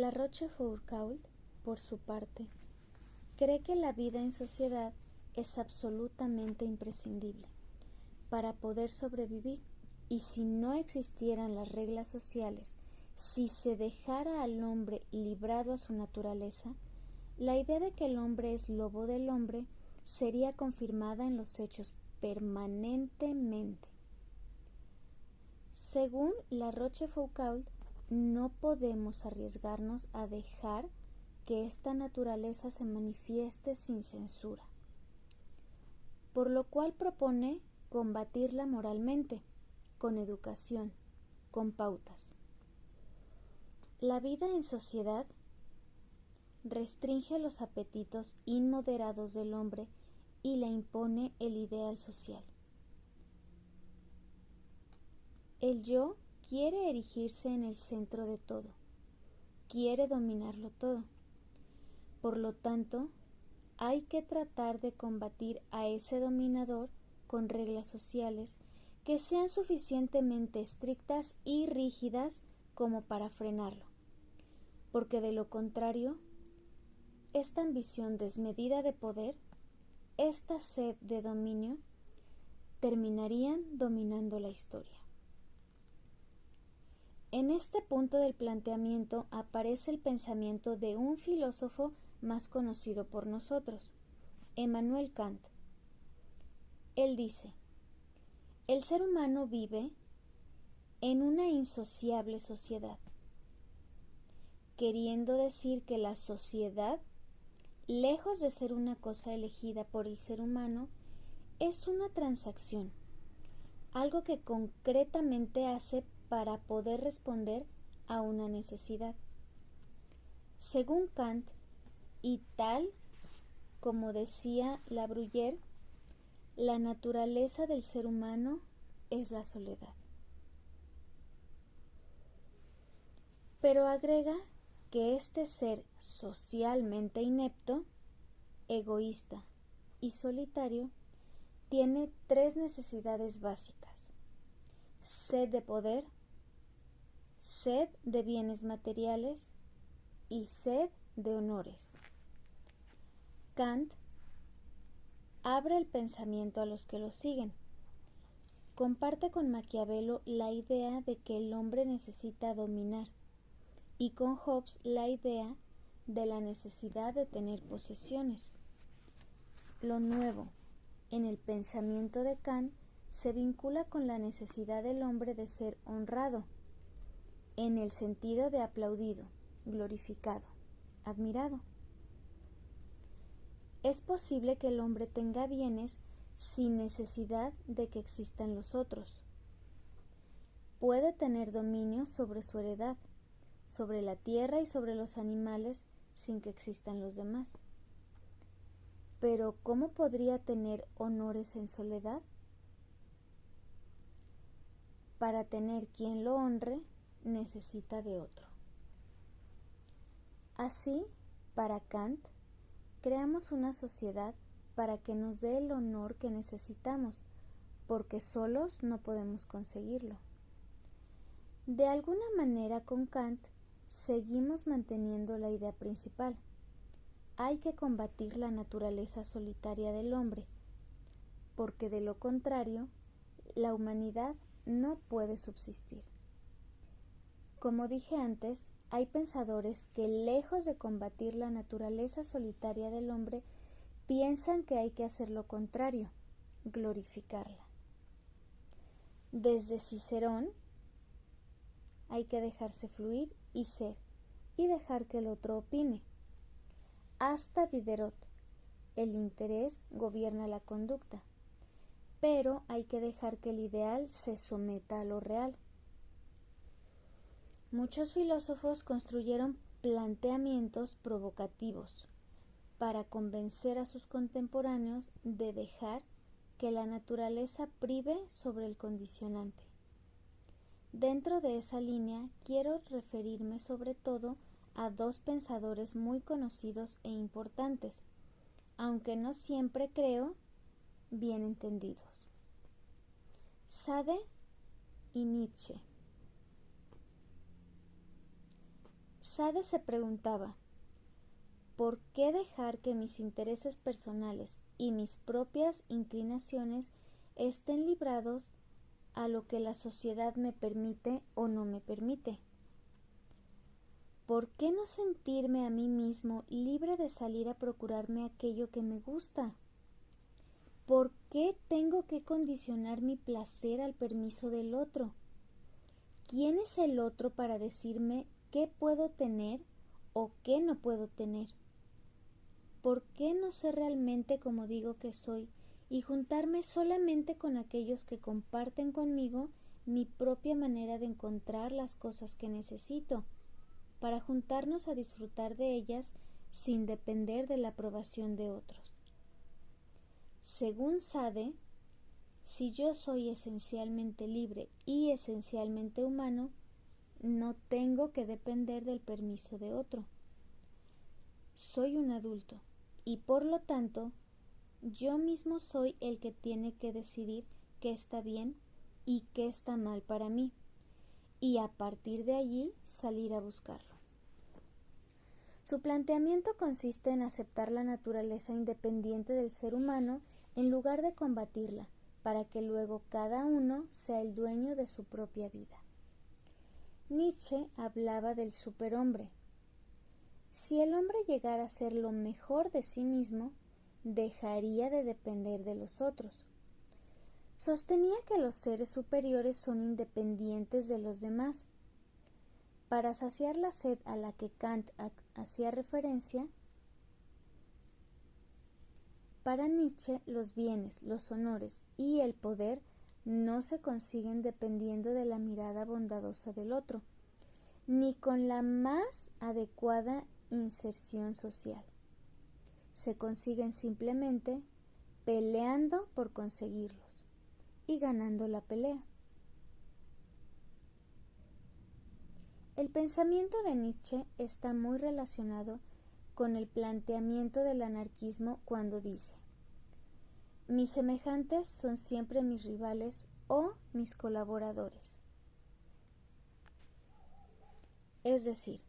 La Rochefoucauld, por su parte, cree que la vida en sociedad es absolutamente imprescindible para poder sobrevivir, y si no existieran las reglas sociales, si se dejara al hombre librado a su naturaleza, la idea de que el hombre es lobo del hombre sería confirmada en los hechos permanentemente. Según la Rochefoucauld, no podemos arriesgarnos a dejar que esta naturaleza se manifieste sin censura, por lo cual propone combatirla moralmente, con educación, con pautas. La vida en sociedad restringe los apetitos inmoderados del hombre y le impone el ideal social. El yo quiere erigirse en el centro de todo, quiere dominarlo todo. Por lo tanto, hay que tratar de combatir a ese dominador con reglas sociales que sean suficientemente estrictas y rígidas como para frenarlo, porque de lo contrario, esta ambición desmedida de poder, esta sed de dominio, terminarían dominando la historia. En este punto del planteamiento aparece el pensamiento de un filósofo más conocido por nosotros, Emmanuel Kant. Él dice: el ser humano vive en una insociable sociedad, queriendo decir que la sociedad, lejos de ser una cosa elegida por el ser humano, es una transacción, algo que concretamente hace para poder responder a una necesidad. Según Kant, y tal como decía La Bruyère, la naturaleza del ser humano es la soledad. Pero agrega que este ser socialmente inepto, egoísta y solitario tiene tres necesidades básicas: sed de poder, sed de bienes materiales y sed de honores. Kant abre el pensamiento a los que lo siguen. Comparte con Maquiavelo la idea de que el hombre necesita dominar, y con Hobbes la idea de la necesidad de tener posesiones. Lo nuevo en el pensamiento de Kant se vincula con la necesidad del hombre de ser honrado, en el sentido de aplaudido, glorificado, admirado. Es posible que el hombre tenga bienes sin necesidad de que existan los otros. Puede tener dominio sobre su heredad, sobre la tierra y sobre los animales sin que existan los demás. Pero ¿cómo podría tener honores en soledad? Para tener quien lo honre, necesita de otro. Así, para Kant, creamos una sociedad para que nos dé el honor que necesitamos, porque solos no podemos conseguirlo. De alguna manera, con Kant, seguimos manteniendo la idea principal. Hay que combatir la naturaleza solitaria del hombre, porque de lo contrario, la humanidad no puede subsistir. Como dije antes, hay pensadores que, lejos de combatir la naturaleza solitaria del hombre, piensan que hay que hacer lo contrario, glorificarla. Desde Cicerón, hay que dejarse fluir y ser, y dejar que el otro opine. Hasta Diderot, el interés gobierna la conducta, pero hay que dejar que el ideal se someta a lo real. Muchos filósofos construyeron planteamientos provocativos para convencer a sus contemporáneos de dejar que la naturaleza prive sobre el condicionante. Dentro de esa línea quiero referirme sobre todo a dos pensadores muy conocidos e importantes, aunque no siempre creo bien entendidos: Sade y Nietzsche. Sade se preguntaba, ¿por qué dejar que mis intereses personales y mis propias inclinaciones estén librados a lo que la sociedad me permite o no me permite? ¿Por qué no sentirme a mí mismo libre de salir a procurarme aquello que me gusta? ¿Por qué tengo que condicionar mi placer al permiso del otro? ¿Quién es el otro para decirme qué puedo tener o qué no puedo tener? ¿Por qué no ser realmente como digo que soy y juntarme solamente con aquellos que comparten conmigo mi propia manera de encontrar las cosas que necesito, para juntarnos a disfrutar de ellas sin depender de la aprobación de otros? Según Sade, si yo soy esencialmente libre y esencialmente humano, no tengo que depender del permiso de otro. Soy un adulto y por lo tanto yo mismo soy el que tiene que decidir qué está bien y qué está mal para mí, y a partir de allí salir a buscarlo. Su planteamiento consiste en aceptar la naturaleza independiente del ser humano en lugar de combatirla, para que luego cada uno sea el dueño de su propia vida. Nietzsche hablaba del superhombre. Si el hombre llegara a ser lo mejor de sí mismo, dejaría de depender de los otros. Sostenía que los seres superiores son independientes de los demás. Para saciar la sed a la que Kant hacía referencia, para Nietzsche los bienes, los honores y el poder no se consiguen dependiendo de la mirada bondadosa del otro, ni con la más adecuada inserción social. Se consiguen simplemente peleando por conseguirlos y ganando la pelea. El pensamiento de Nietzsche está muy relacionado con el planteamiento del anarquismo cuando dice: mis semejantes son siempre mis rivales o mis colaboradores. Es decir,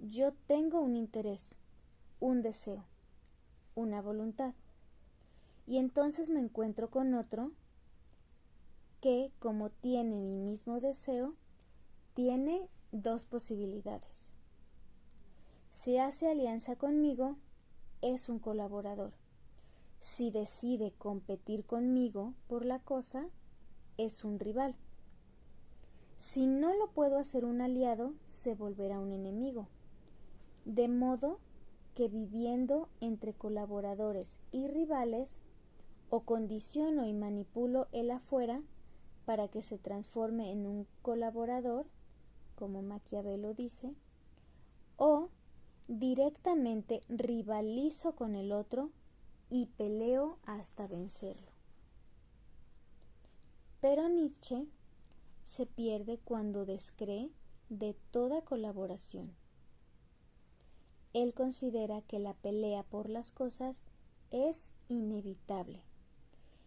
yo tengo un interés, un deseo, una voluntad, y entonces me encuentro con otro que, como tiene mi mismo deseo, tiene dos posibilidades. Si hace alianza conmigo, es un colaborador. Si decide competir conmigo por la cosa, es un rival. Si no lo puedo hacer un aliado, se volverá un enemigo. De modo que viviendo entre colaboradores y rivales, o condiciono y manipulo el afuera para que se transforme en un colaborador, como Maquiavelo dice, o directamente rivalizo con el otro y peleo hasta vencerlo. Pero Nietzsche se pierde cuando descree de toda colaboración. Él considera que la pelea por las cosas es inevitable,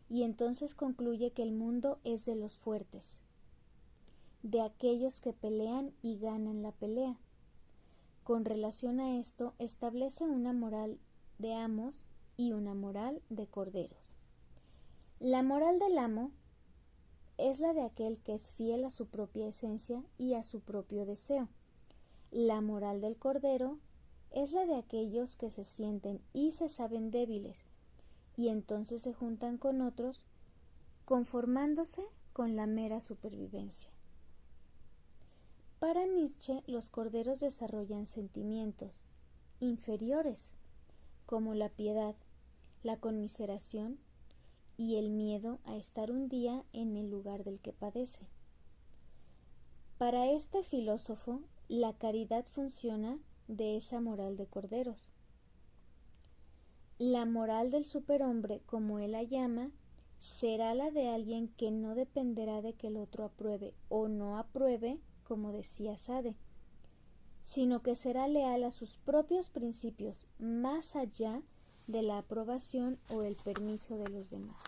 y entonces concluye que el mundo es de los fuertes, de aquellos que pelean y ganan la pelea. Con relación a esto, establece una moral de amos y una moral de corderos. La moral del amo es la de aquel que es fiel a su propia esencia y a su propio deseo. La moral del cordero es la de aquellos que se sienten y se saben débiles, y entonces se juntan con otros, conformándose con la mera supervivencia. Para Nietzsche, los corderos desarrollan sentimientos inferiores, como la piedad, la conmiseración y el miedo a estar un día en el lugar del que padece. Para este filósofo, la caridad funciona de esa moral de corderos. La moral del superhombre, como él la llama, será la de alguien que no dependerá de que el otro apruebe o no apruebe, como decía Sade, sino que será leal a sus propios principios más allá de la aprobación o el permiso de los demás.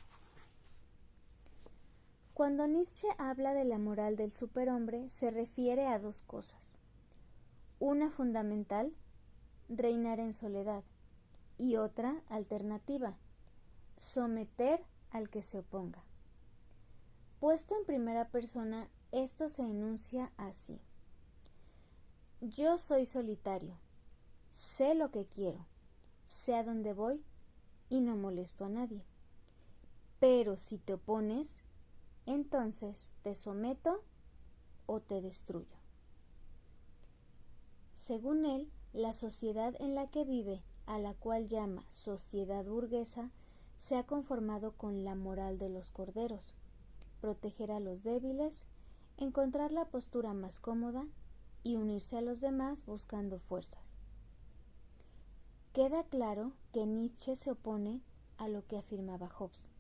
Cuando Nietzsche habla de la moral del superhombre, se refiere a dos cosas. Una fundamental, reinar en soledad, y otra alternativa, someter al que se oponga. Puesto en primera persona, esto se enuncia así: yo soy solitario, sé lo que quiero, sé a dónde voy y no molesto a nadie. Pero si te opones, entonces te someto o te destruyo. Según él, la sociedad en la que vive, a la cual llama sociedad burguesa, se ha conformado con la moral de los corderos: proteger a los débiles, encontrar la postura más cómoda y unirse a los demás buscando fuerzas. Queda claro que Nietzsche se opone a lo que afirmaba Hobbes.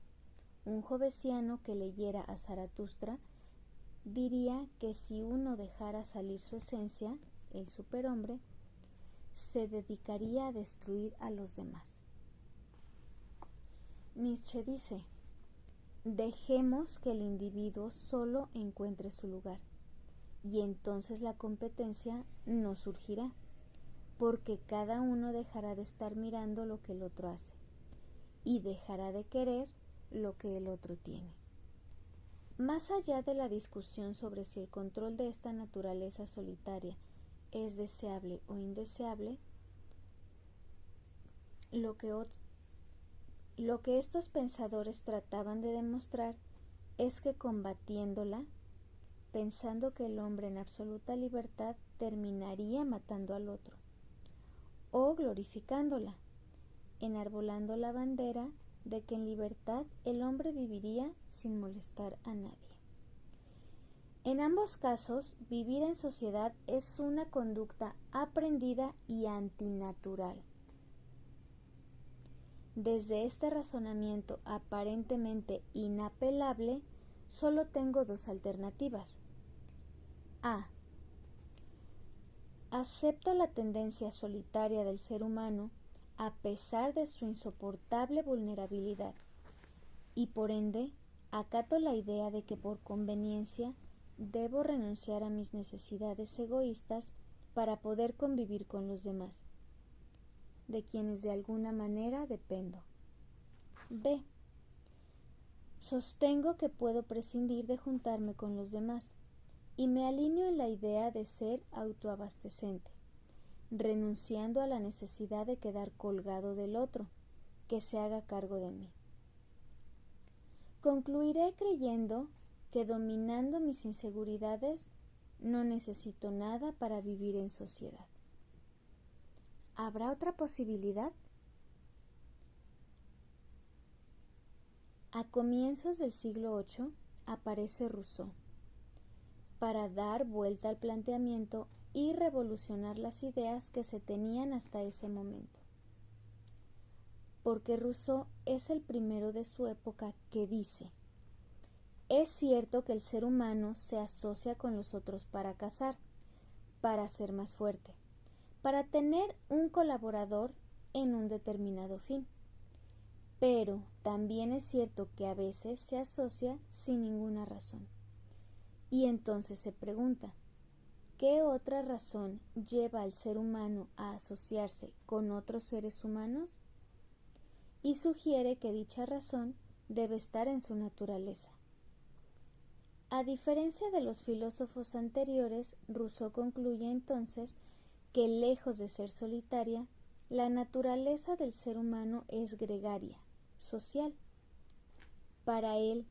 Un jovesiano que leyera a Zaratustra diría que si uno dejara salir su esencia, el superhombre, se dedicaría a destruir a los demás. Nietzsche dice: dejemos que el individuo solo encuentre su lugar, y entonces la competencia no surgirá, porque cada uno dejará de estar mirando lo que el otro hace, y dejará de querer lo que el otro tiene. Más allá de la discusión sobre si el control de esta naturaleza solitaria es deseable o indeseable, lo que estos pensadores trataban de demostrar es que combatiéndola, pensando que el hombre en absoluta libertad terminaría matando al otro, o glorificándola, enarbolando la bandera de que en libertad el hombre viviría sin molestar a nadie. En ambos casos, vivir en sociedad es una conducta aprendida y antinatural. Desde este razonamiento aparentemente inapelable, solo tengo dos alternativas. A. Acepto la tendencia solitaria del ser humano a pesar de su insoportable vulnerabilidad, y por ende acato la idea de que por conveniencia debo renunciar a mis necesidades egoístas para poder convivir con los demás, de quienes de alguna manera dependo. B. Sostengo que puedo prescindir de juntarme con los demás, y me alineo en la idea de ser autoabastecente, renunciando a la necesidad de quedar colgado del otro, que se haga cargo de mí. Concluiré creyendo que dominando mis inseguridades no necesito nada para vivir en sociedad. ¿Habrá otra posibilidad? A comienzos del siglo VIII aparece Rousseau para dar vuelta al planteamiento y revolucionar las ideas que se tenían hasta ese momento. Porque Rousseau es el primero de su época que dice: es cierto que el ser humano se asocia con los otros para cazar, para ser más fuerte, para tener un colaborador en un determinado fin. Pero también es cierto que a veces se asocia sin ninguna razón. Y entonces se pregunta, ¿qué otra razón lleva al ser humano a asociarse con otros seres humanos? Y sugiere que dicha razón debe estar en su naturaleza. A diferencia de los filósofos anteriores, Rousseau concluye entonces que, lejos de ser solitaria, la naturaleza del ser humano es gregaria, social. Para él,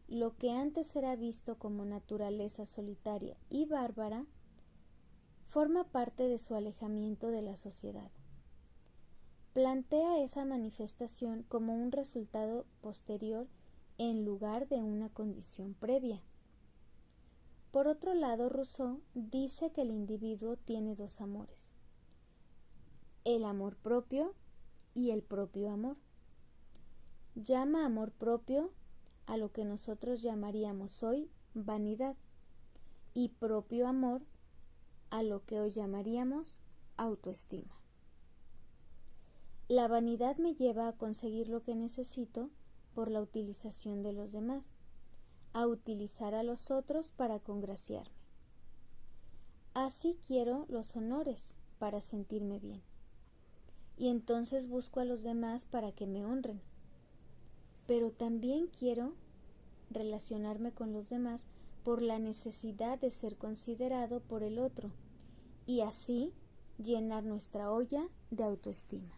lo que antes era visto como naturaleza solitaria y bárbara, forma parte de su alejamiento de la sociedad. Plantea esa manifestación como un resultado posterior en lugar de una condición previa. Por otro lado, Rousseau dice que el individuo tiene dos amores: el amor propio y el propio amor. Llama amor propio a lo que nosotros llamaríamos hoy vanidad, y propio amor a lo que hoy llamaríamos autoestima. La vanidad me lleva a conseguir lo que necesito por la utilización de los demás, a utilizar a los otros para congraciarme. Así quiero los honores para sentirme bien. Y entonces busco a los demás para que me honren. Pero también quiero relacionarme con los demás por la necesidad de ser considerado por el otro y así llenar nuestra olla de autoestima.